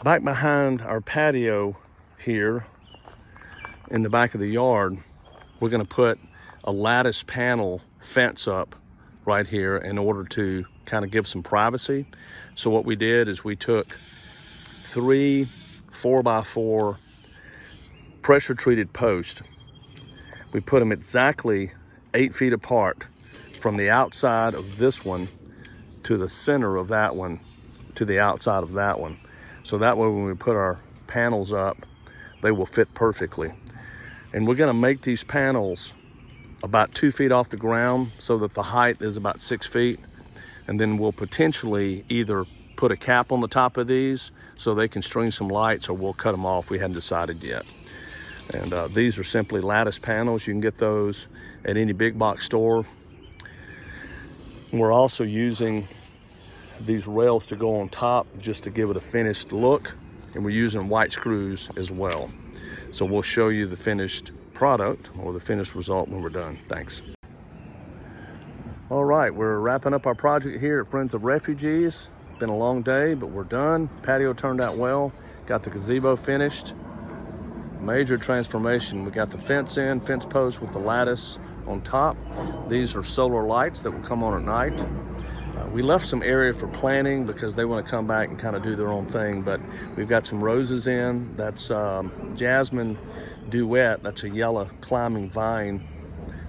Back behind our patio here in the back of the yard, we're going to put a lattice panel fence up right here in order to kind of give some privacy. So what we did is we took 3 4x4 pressure treated posts. We put them exactly 8 feet apart from the outside of this one to the center of that one to the outside of that one. So that way when we put our panels up, they will fit perfectly. And we're gonna make these panels about 2 feet off the ground so that the height is about 6 feet. And then we'll potentially either put a cap on the top of these so they can string some lights, or we'll cut them off. We haven't decided yet. And these are simply lattice panels. You can get those at any big box store. We're also using these rails to go on top just to give it a finished look, and we're using white screws as well. So we'll show you the finished product or the finished result when we're done. Thanks. All right, we're wrapping up our project here at Friends of Refugees. Been a long day, but we're done. Patio turned out well. Got the gazebo finished. Major transformation. We got the fence post with the lattice on top. These are solar lights that will come on at night. We left some area for planting because they want to come back and kind of do their own thing, but we've got some roses in. That's Jasmine Duet. That's a yellow climbing vine.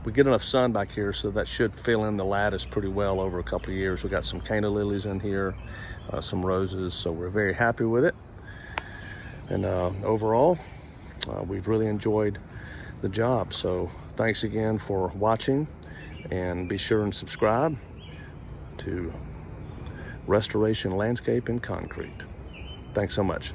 We get enough sun back here, so that should fill in the lattice pretty well over a couple of years. We got some canna lilies in here, some roses, so we're very happy with it. And overall, we've really enjoyed the job. So thanks again for watching, and be sure and subscribe to Restoration Landscape and Concrete. Thanks so much.